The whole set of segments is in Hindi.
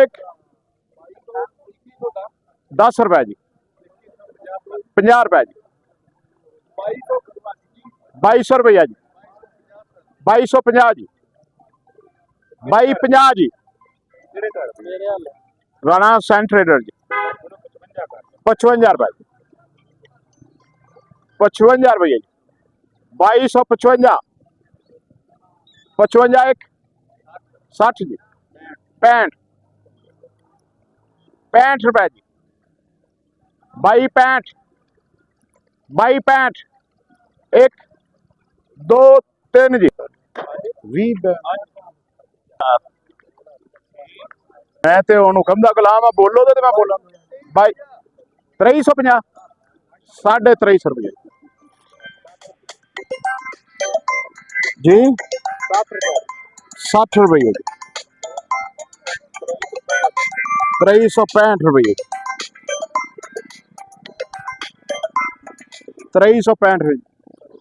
एक 10 रुपए जी 50 रुपए जी 2200 रुपया जी 2250 जी 2250 जी राणा सैंड ट्रेडर जी 55 रुपए जी 55 रुपया जी 2255 55 एक 60 जी 65 रुपए जी 22 65 एक 2 3 जी 20 मैं तो ਉਹਨੂੰ ਕਹਿੰਦਾ ਗੁਲਾਮ ਆ ਬੋਲੋ ਤੇ ਮੈਂ ਬੋਲਾਂ ਬਾਈ 2350 2350 रुपये जी 60 रुपये जी 2365 रुपये 2365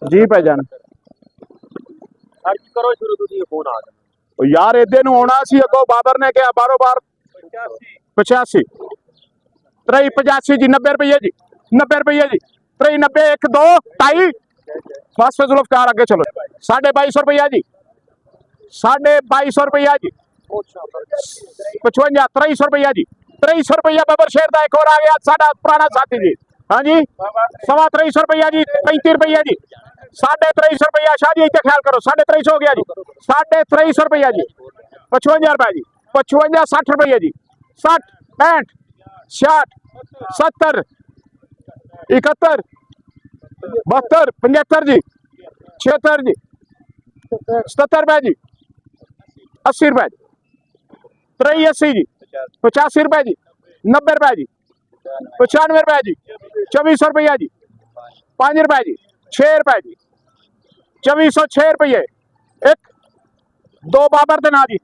जी भाईजान सर्च करो शुरू तो फोन आ गया यार इधे नु आना सी अगो बाबर ने क्या बारो बार 85 8385 जी 90 रुपये जी 90 रुपये जी 90 1 2 2.5 बस जुल्फकार आगे चलो 2250 रुपया जी 2250 रुपया जी 55 2300 रुपया जी 2300 रुपया बाबर शेर का एक और आ गया साडा पुराना साथी जी हाँ जी 2350 रुपया जी 35 रुपया जी 2350 रुपया शाह जी इतना ख्याल करो 2350 हो गया जी 2350 रुपया जी 55 रुपया जी 55 60 रुपया जी 60 65 66 70 71 72 75 जी 76 जी 77 रुपए जी 80 रुपए जी 83 जी 85 रुपए जी 90 रुपए जी 95 रुपए जी 2400 रुपया जी 5 रुपए जी 6 रुपए जी 2406 रुपये एक 2 बाबर दे ना जी